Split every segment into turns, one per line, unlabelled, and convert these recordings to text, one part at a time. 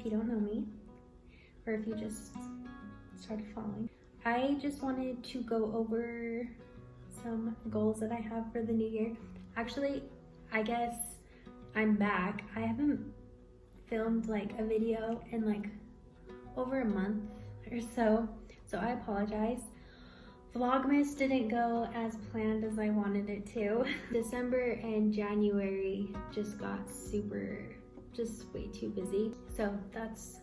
if you don't know me, or if you just started following. I just wanted to go over some goals that I have for the new year. Actually, I guess I'm back. I haven't filmed like a video in like over a month or so I apologize. Vlogmas didn't go as planned as I wanted it to. December and January just got just way too busy. So that's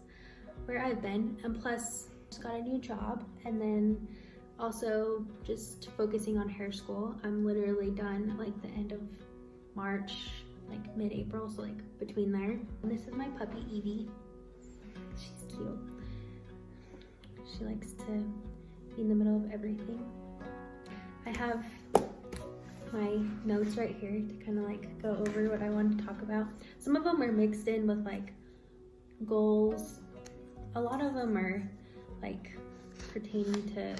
where I've been. And plus, just got a new job, and then also just focusing on hair school. I'm literally done like the end of March, like mid-April, so like between there. And this is my puppy, Evie. She's cute. She likes to be in the middle of everything. I have my notes right here to kind of like go over what I want to talk about. Some of them are mixed in with like goals. A lot of them are like pertaining to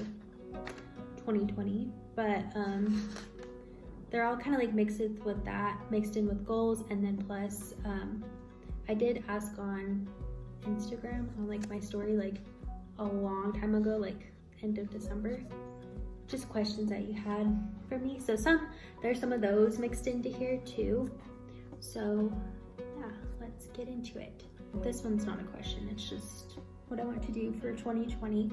2020, but they're all kind of like mixed in with goals. And then plus I did ask on Instagram on like my story like a long time ago, like end of December, just questions that you had for me. So there's some of those mixed into here too. So yeah, let's get into it. This one's not a question, it's just what I want to do for 2020.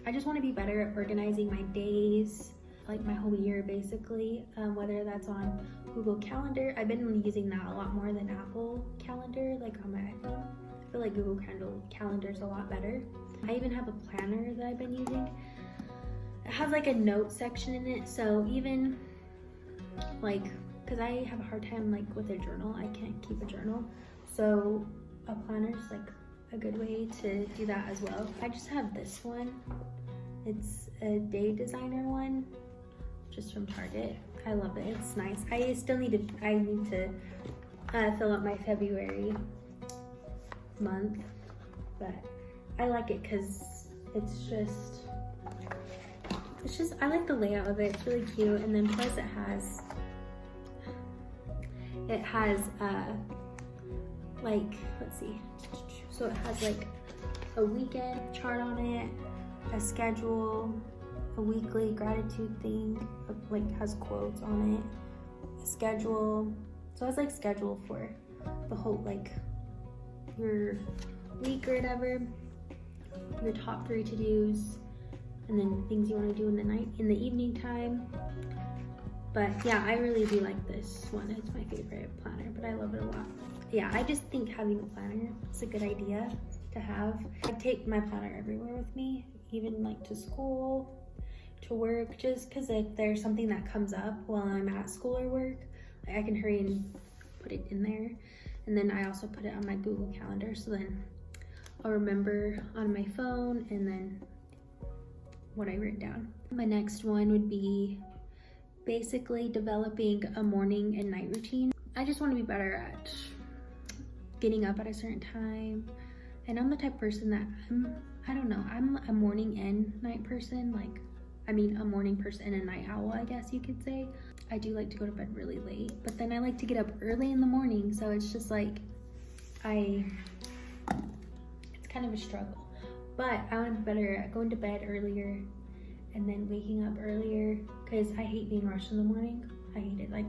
I just want to be better at organizing my days, like my whole year basically, whether that's on Google Calendar. I've been using that a lot more than Apple Calendar, like on my iPhone. I feel like Google Calendar is a lot better. I even have a planner that I've been using. It has like a note section in it, so even like, because I have a hard time like with a journal, I can't keep a journal, so a planner is like a good way to do that as well. I just have this one. It's a day designer one, just from Target. I love it, it's nice. I need to fill out my February month, but I like it because it's just I like the layout of it. It's really cute, and then plus it has like, let's see, so it has like a weekend chart on it, a schedule, a weekly gratitude thing, like has quotes on it, a schedule. So it's like schedule for the whole like your week or whatever, your top 3 to-dos, and then things you want to do in the evening time. But yeah, I really do like this one. It's my favorite planner, but I love it a lot. Yeah, I just think having a planner is a good idea to have. I take my planner everywhere with me, even like to school, to work, just because if there's something that comes up while I'm at school or work, I can hurry and put it in there. And then I also put it on my Google Calendar, so then I'll remember on my phone and then what I wrote down. My next one would be basically developing a morning and night routine. I just want to be better at getting up at a certain time. And I'm the type of person that I'm a morning and night person. Like, I mean, a morning person and a night owl, I guess you could say. I do like to go to bed really late, but then I like to get up early in the morning. So it's just like, it's kind of a struggle. But I want to be better at going to bed earlier and then waking up earlier, because I hate being rushed in the morning. I hate it. Like,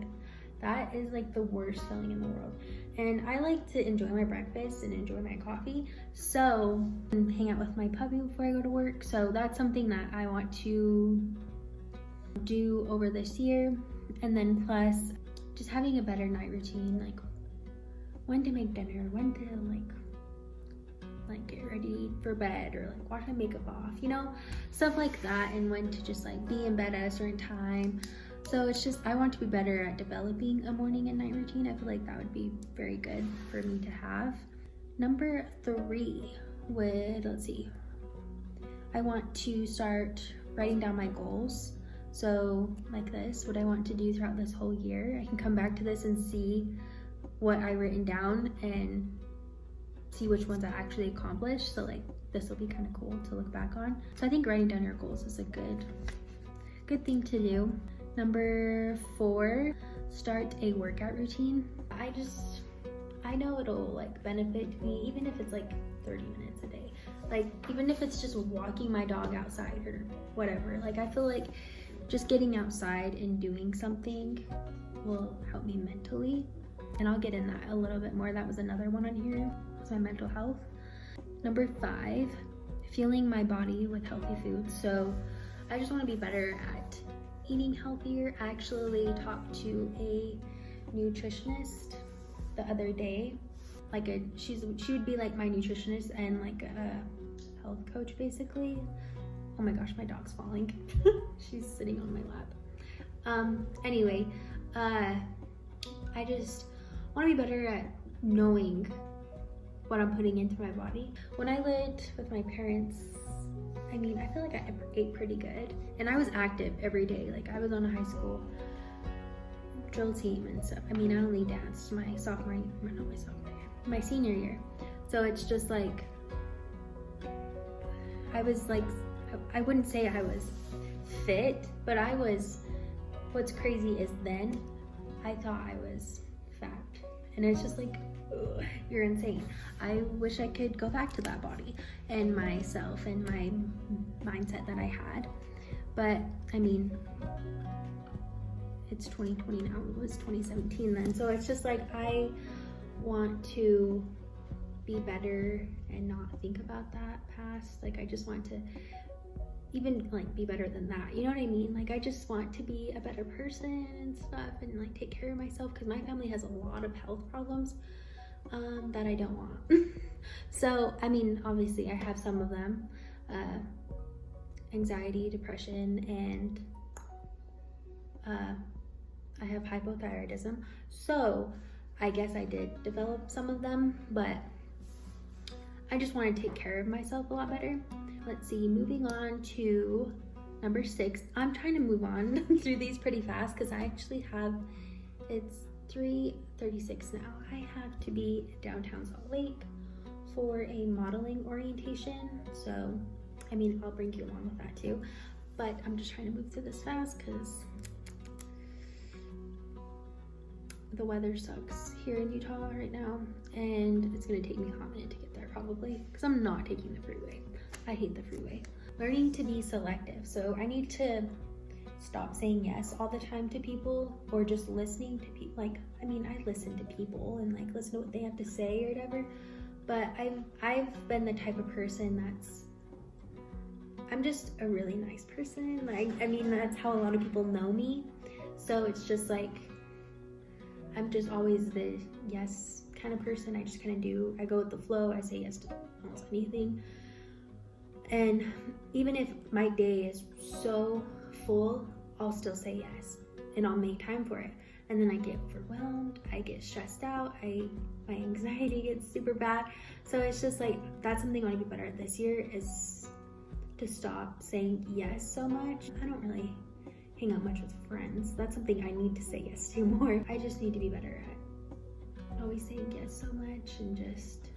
that is like the worst feeling in the world. And I like to enjoy my breakfast and enjoy my coffee, so, and hang out with my puppy before I go to work. So that's something that I want to do over this year. And then plus just having a better night routine, like when to make dinner, when to like get ready for bed, or like wash my makeup off, you know, stuff like that, and when to just like be in bed at a certain time. So it's just, I want to be better at developing a morning and night routine. I feel like that would be very good for me to have. Number 3 would, let's see, I want to start writing down my goals. So like this, what I want to do throughout this whole year. I can come back to this and see what I've written down and see which ones I actually accomplished. So like this will be kind of cool to look back on. So I think writing down your goals is a good thing to do. Number 4, start a workout routine. I know it'll like benefit me, even if it's like 30 minutes a day. Like, even if it's just walking my dog outside or whatever, like, I feel like just getting outside and doing something will help me mentally. And I'll get in that a little bit more. That was another one on here, was my mental health. Number 5, fueling my body with healthy foods. So I just want to be better at eating healthier. I actually talked to a nutritionist the other day. Like she would be like my nutritionist and like a health coach basically. Oh my gosh, my dog's falling. She's sitting on my lap. Anyway, I just want to be better at knowing what I'm putting into my body. When I lived with my parents, I mean, I feel like I ate pretty good, and I was active every day. Like, I was on a high school drill team and stuff. I mean, I only danced my senior year. So it's just like, I was like, I wouldn't say I was fit, but what's crazy is then I thought I was fat. And it's just like, ugh, you're insane. I wish I could go back to that body and myself and my mindset that I had. But I mean, it's 2020 now, it was 2017 then. So it's just like, I want to be better and not think about that past. Like, I just want to even like be better than that, you know what I mean? Like, I just want to be a better person and stuff, and like take care of myself, because my family has a lot of health problems that I don't want. So I mean, obviously I have some of them, anxiety, depression, and I have hypothyroidism. So I guess I did develop some of them, but I just want to take care of myself a lot better. Let's see, moving on to number 6. I'm trying to move on through these pretty fast because I actually have, it's 3:36 now. I have to be downtown Salt Lake for a modeling orientation. So, I mean, I'll bring you along with that too. But I'm just trying to move through this fast because the weather sucks here in Utah right now, and it's gonna take me a hot minute to get there probably, because I'm not taking the freeway. I hate the freeway. Learning to be selective. So I need to stop saying yes all the time to people, or just listening to people. Like, I mean, I listen to people and like listen to what they have to say or whatever, but I've been the type of person I'm just a really nice person. Like, I mean, that's how a lot of people know me. So it's just like, I'm just always the yes kind of person. I just kind of I go with the flow. I say yes to almost anything. And even if my day is so full, I'll still say yes, and I'll make time for it. And then I get overwhelmed, I get stressed out, my anxiety gets super bad. So it's just like, that's something I want to be better at this year, is to stop saying yes so much. I don't really hang out much with friends. That's something I need to say yes to more. I just need to be better at always saying yes so much, and just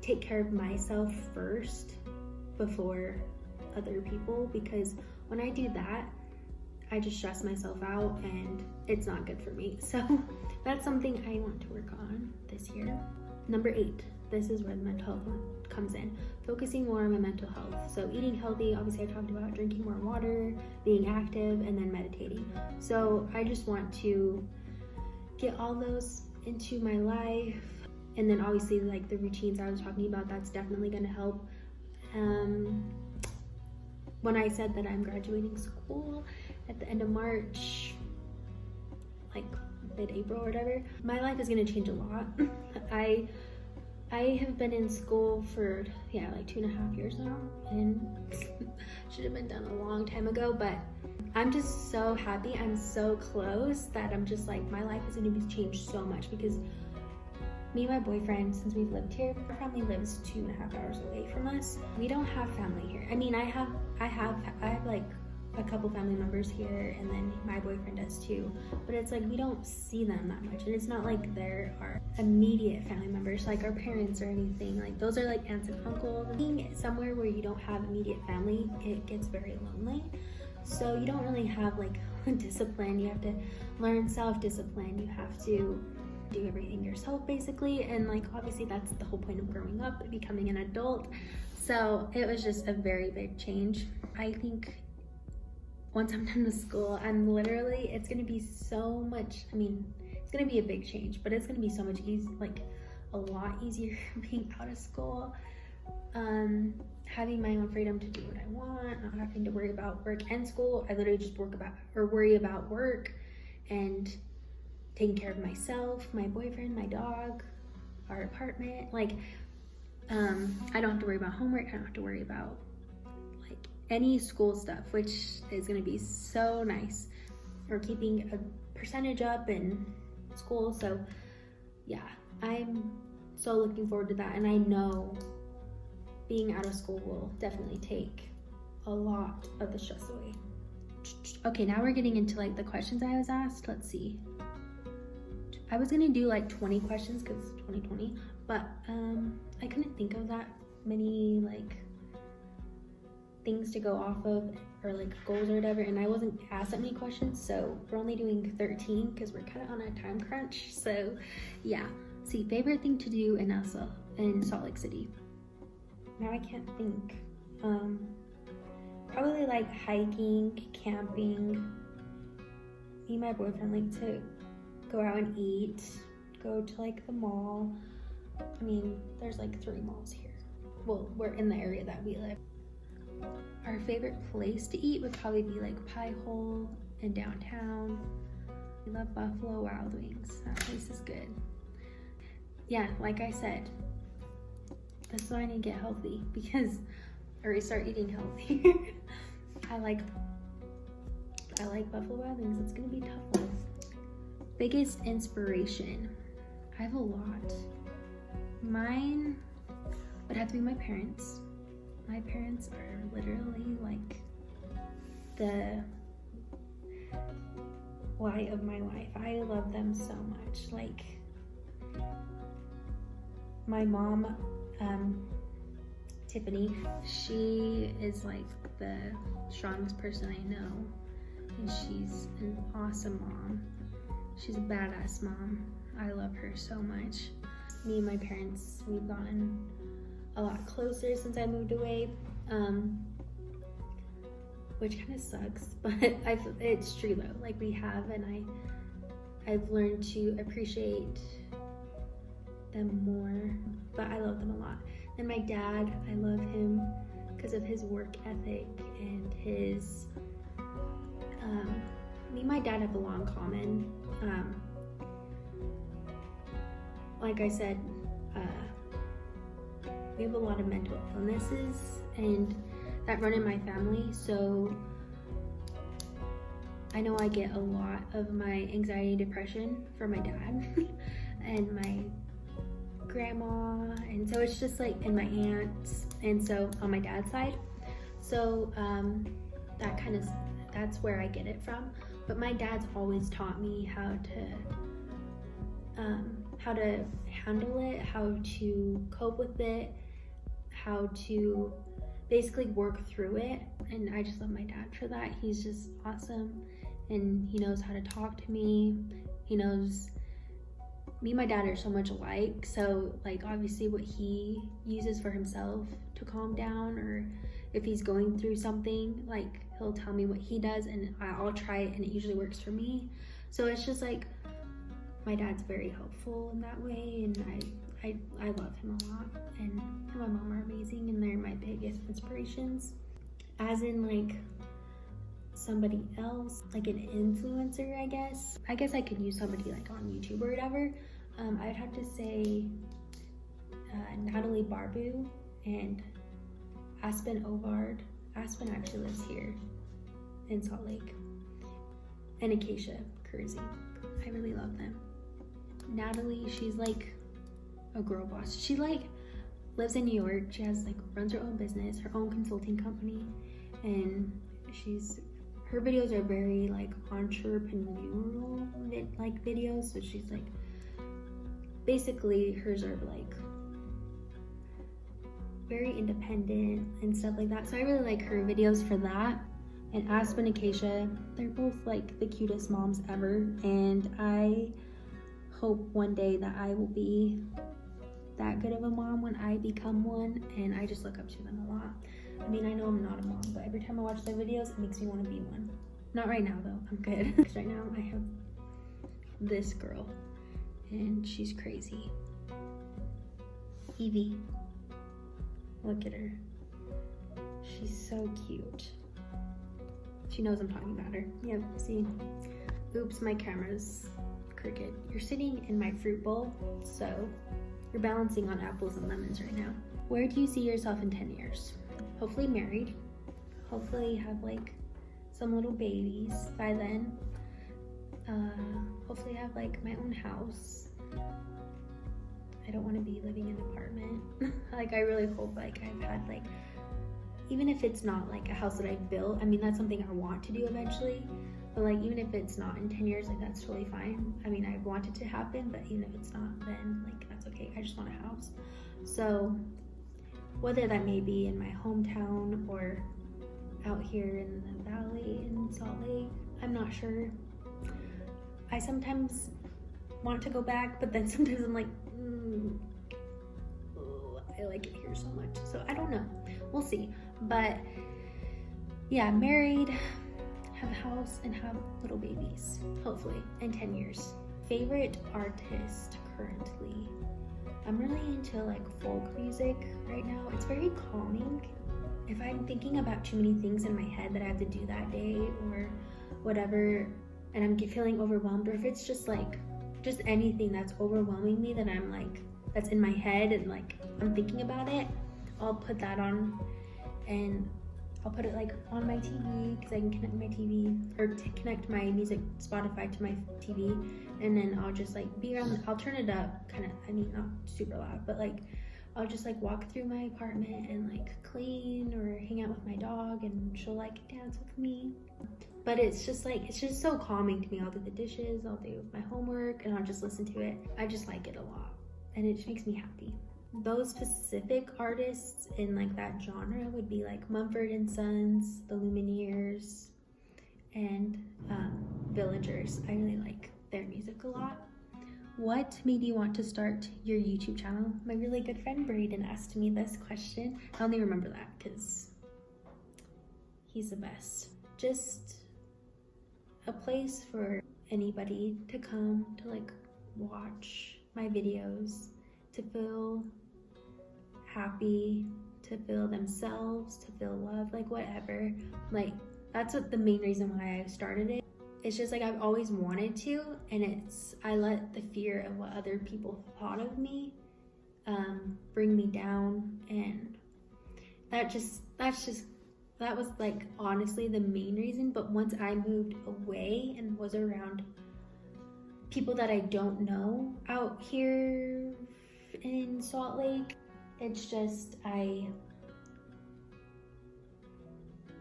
take care of myself first before other people, because when I do that, I just stress myself out and it's not good for me. So that's something I want to work on this year. Number 8, this is where the mental health comes in. Focusing more on my mental health. So eating healthy, obviously I talked about drinking more water, being active, and then meditating. So I just want to get all those into my life. And then obviously like the routines I was talking about, that's definitely gonna help. When I said that I'm graduating school at the end of March, like mid-April or whatever, my life is gonna change a lot. I have been in school for, like 2.5 years now, and should have been done a long time ago, but I'm just so happy. I'm so close that I'm just like, my life is gonna be changed so much, because me and my boyfriend, since we've lived here, our family lives 2.5 hours away from us. We don't have family here. I mean, I have like a couple family members here, and then my boyfriend does too. But it's like, we don't see them that much, and it's not like they're our immediate family members, like our parents or anything. Like, those are like aunts and uncles. Being somewhere where you don't have immediate family, it gets very lonely. So you don't really have like discipline. You have to learn self-discipline. You have to do everything yourself basically, and like obviously that's the whole point of growing up, becoming an adult. So it was just a very big change. I think once I'm done with school, it's gonna be so much, I mean, it's gonna be a big change, but it's gonna be so much a lot easier being out of school. Having my own freedom to do what I want, not having to worry about work and school. I literally just worry about work and taking care of myself, my boyfriend, my dog, our apartment. Like, I don't have to worry about homework. I don't have to worry about like any school stuff, which is gonna be so nice. Or keeping a percentage up in school. So yeah, I'm so looking forward to that, and I know being out of school will definitely take a lot of the stress away. Okay, now we're getting into like the questions I was asked. Let's see. I was gonna do like 20 questions because 2020, but I couldn't think of that many like things to go off of, or like goals or whatever, and I wasn't asked that many questions, so we're only doing 13 because we're kind of on a time crunch. So yeah. See, favorite thing to do in Salt Lake City. Now I can't think. Probably like hiking, camping. Me and my boyfriend like to go out and eat, go to like the mall. I mean, there's like 3 malls here. Well, we're in the area that we live. Our favorite place to eat would probably be like Pie Hole in downtown. We love Buffalo Wild Wings. That place is good. Yeah, like I said, that's why I need to get healthy, or start eating healthy. I like Buffalo Wild Wings. It's gonna be tough. Biggest inspiration. I have a lot. Mine would have to be my parents. My parents are literally like the light of my life. I love them so much. Like, my mom, Tiffany, she is like the strongest person I know, and she's an awesome mom. She's a badass mom. I love her so much. Me and my parents, we've gotten a lot closer since I moved away, which kind of sucks, but it's true though. Like, we have, and I've learned to appreciate them more, but I love them a lot. And my dad, I love him because of his work ethic and his, me and my dad have a lot in common. Like I said, we have a lot of mental illnesses and that run in my family, so I know I get a lot of my anxiety and depression from my dad and my grandma, and so it's just like, and my aunts, and so on my dad's side, so that's where I get it from. But my dad's always taught me how to handle it, how to cope with it, how to basically work through it, and I just love my dad for that. He's just awesome, and he knows how to talk to me. He knows me and my dad are so much alike, so like obviously what he uses for himself to calm down, or if he's going through something, like he'll tell me what he does and I'll try it, and it usually works for me. So it's just like, my dad's very helpful in that way, and I love him a lot, and him and my mom are amazing, and they're my biggest inspirations. As in like somebody else, like an influencer, I guess I could use somebody like on YouTube or whatever. I'd have to say Natalie Barbu and Aspen Ovard. Aspen actually lives here in Salt Lake. And Acacia Kersey. I really love them. Natalie, she's like a girl boss. She like lives in New York. She has like runs her own business, her own consulting company, and her videos are very like entrepreneurial like videos. So she's like, basically hers are like very independent and stuff like that. So I really like her videos for that. And Aspen and Acacia, they're both like the cutest moms ever, and I hope one day that I will be that good of a mom when I become one, and I just look up to them a lot. I mean, I know I'm not a mom, but every time I watch their videos, it makes me want to be one. Not right now though, I'm good. Because right now I have this girl, and she's crazy. Evie, look at her. She's so cute. She knows I'm talking about her. Yep, see? Oops, my camera's crooked. You're sitting in my fruit bowl, so you're balancing on apples and lemons right now. Where do you see yourself in 10 years? Hopefully married. Hopefully have like some little babies by then. Hopefully have like my own house. I don't want to be living in an apartment. Like, I really hope like I've had like, even if it's not like a house that I built, I mean, that's something I want to do eventually. But like, even if it's not in 10 years, like that's totally fine. I mean, I want it to happen, but even if it's not, then like, that's okay. I just want a house. So whether that may be in my hometown or out here in the valley in Salt Lake, I'm not sure. I sometimes want to go back, but then sometimes I'm like, I like it here so much. So I don't know, we'll see. But yeah, married, have a house, and have little babies, hopefully in 10 years. Favorite artist currently? I'm really into like folk music right now. It's very calming. If I'm thinking about too many things in my head that I have to do that day or whatever, and I'm feeling overwhelmed, or if it's just like, just anything that's overwhelming me that I'm like, that's in my head and like I'm thinking about it, I'll put that on, and I'll put it like on my TV because I can connect my TV or connect my music Spotify to my TV, and then I'll just like be around. I'll turn it up, kind of. I mean, not super loud, but like I'll just like walk through my apartment and like clean or hang out with my dog, and she'll like dance with me. But it's just like, it's just so calming to me. I'll do the dishes, I'll do my homework, and I'll just listen to it. I just like it a lot, and it just makes me happy. Those specific artists in like that genre would be like Mumford and Sons, the Lumineers, and Villagers. I really like their music a lot. What made you want to start your YouTube channel? My really good friend Braden asked me this question. I only remember that because he's the best. Just a place for anybody to come to like watch my videos, to feel happy, to feel themselves, to feel love, like whatever. Like, that's what the main reason why I started it. It's just like I've always wanted to, and I let the fear of what other people thought of me bring me down, and that was like honestly the main reason. But once I moved away and was around people that I don't know out here in Salt Lake, it's just I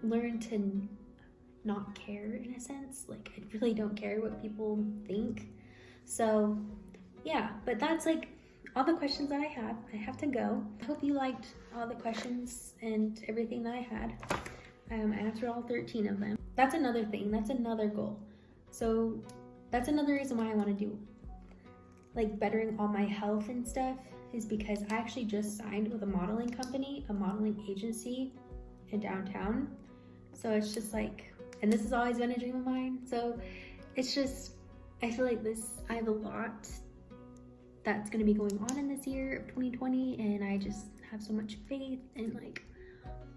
learned to not care in a sense. Like, I really don't care what people think. So yeah, but that's like all the questions that I have. I have to go. I hope you liked all the questions and everything that I had. I answered all 13 of them. That's another thing, that's another goal. So that's another reason why I want to do like bettering all my health and stuff, is because I actually just signed with a modeling company, a modeling agency in downtown. So it's just like, and this has always been a dream of mine. So it's just, I feel like I have a lot that's gonna be going on in this year of 2020, and I just have so much faith and like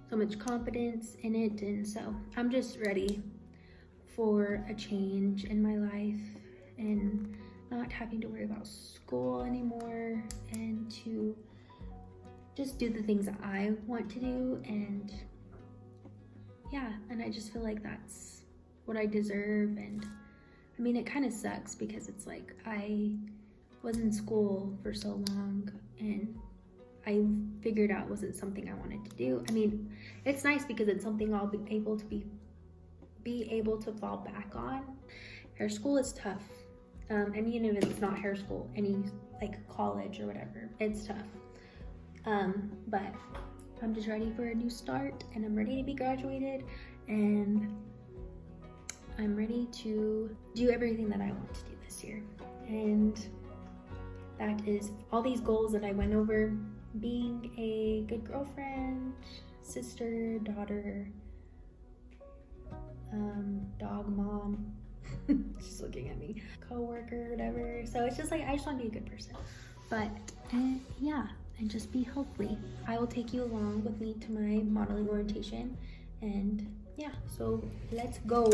so much confidence in it. And so I'm just ready for a change in my life and not having to worry about school anymore, and to just do the things that I want to do. And yeah, and I just feel like that's what I deserve. And I mean, it kind of sucks because it's like I was in school for so long and I figured out it wasn't something I wanted to do. I mean, it's nice because it's something I'll be able to fall back on. Hair school is tough. And even if it's not hair school, any like college or whatever, it's tough. But I'm just ready for a new start, and I'm ready to be graduated, and I'm ready to do everything that I want to do this year. And that is all these goals that I went over: being a good girlfriend, sister, daughter, dog mom. She's looking at me. Co-worker, whatever. So it's just like, I just want to be a good person. But yeah, and just be healthy. I will take you along with me to my modeling orientation. And yeah, so let's go.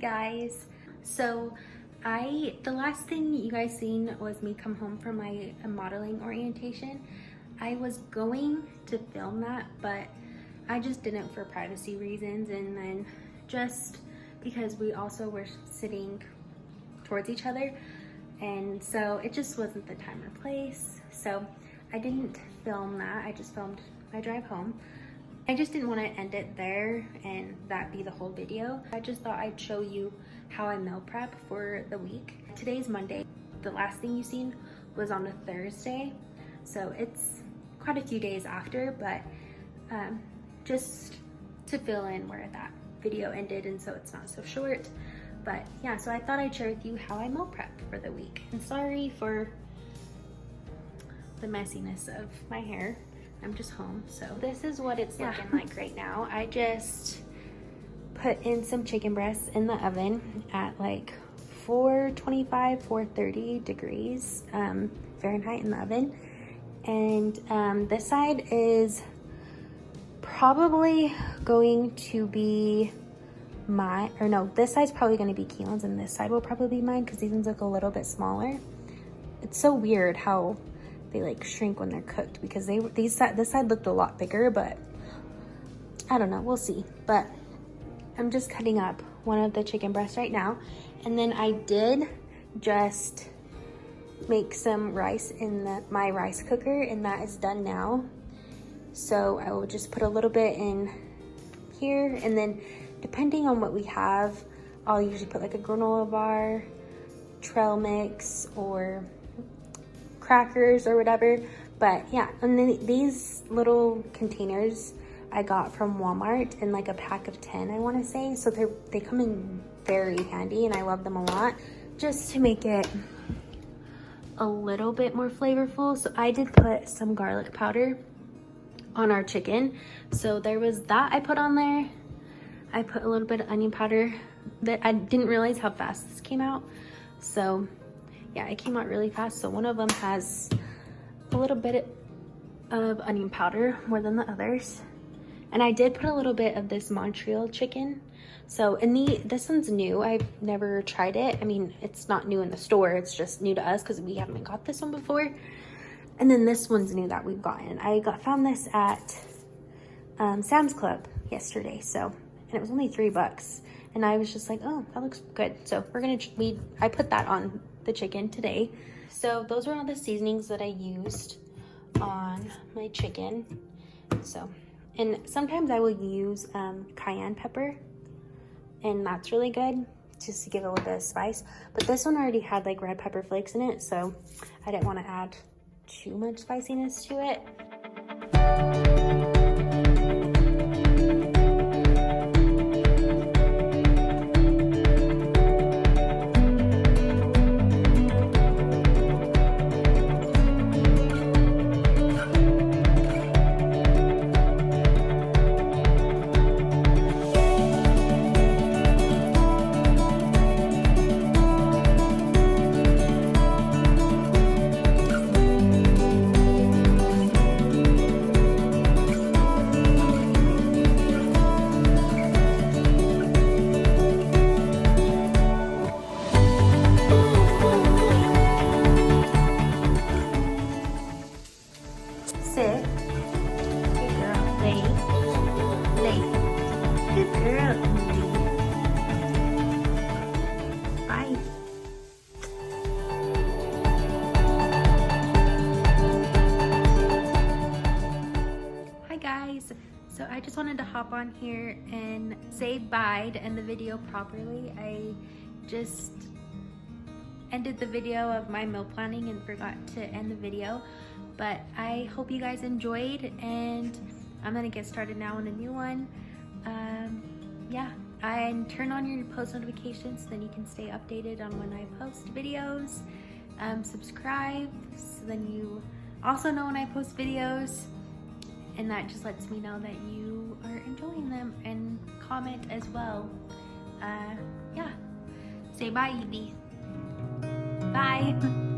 Guys, so the last thing you guys seen was me come home from my modeling orientation. I was going to film that, but I just didn't for privacy reasons, and then just because we also were sitting towards each other, and so it just wasn't the time or place. So I didn't film that. I just filmed my drive home. I just didn't want to end it there and that be the whole video. I just thought I'd show you how I meal prep for the week. Today's Monday. The last thing you seen was on a Thursday, so it's quite a few days after, but just to fill in where that video ended, and so it's not so short. But yeah, so I thought I'd share with you how I meal prep for the week. And sorry for the messiness of my hair. I'm just home, so this is what it's looking like right now. I just put in some chicken breasts in the oven at like 425, 430 degrees Fahrenheit in the oven. And this side is probably going to be mine, or no, this side's probably going to be Keelan's, and this side will probably be mine because these ones look a little bit smaller. It's so weird how they like shrink when they're cooked, because this side looked a lot bigger, but I don't know, we'll see. But I'm just cutting up one of the chicken breasts right now, and then I did just make some rice in my rice cooker, and that is done now. So I will just put a little bit in here, and then depending on what we have, I'll usually put like a granola bar, trail mix, or crackers or whatever. But yeah, and then these little containers I got from Walmart in like a pack of 10, I want to say. So they come in very handy, and I love them a lot, just to make it a little bit more flavorful. So I did put some garlic powder on our chicken, so there was that I put on there. I put a little bit of onion powder. That I didn't realize how fast this came out, so yeah, it came out really fast. So one of them has a little bit of onion powder more than the others. And I did put a little bit of this Montreal chicken. So, and this one's new. I've never tried it. I mean, it's not new in the store. It's just new to us because we haven't got this one before. And then this one's new that we've gotten. I found this at Sam's Club yesterday. So, and it was only $3. And I was just like, oh, that looks good. So I put that on the chicken today. So those are all the seasonings that I used on my chicken. So, and sometimes I will use cayenne pepper, and that's really good just to give a little bit of spice. But this one already had like red pepper flakes in it, so I didn't want to add too much spiciness to it. here and say bye to end the video properly. I just ended the video of my meal planning and forgot to end the video, but I hope you guys enjoyed, and I'm gonna get started now on a new one. Yeah, and turn on your post notifications so then you can stay updated on when I post videos. Subscribe so then you also know when I post videos, and that just lets me know that you are enjoying them, and comment as well. Yeah, say bye, Evie. Bye.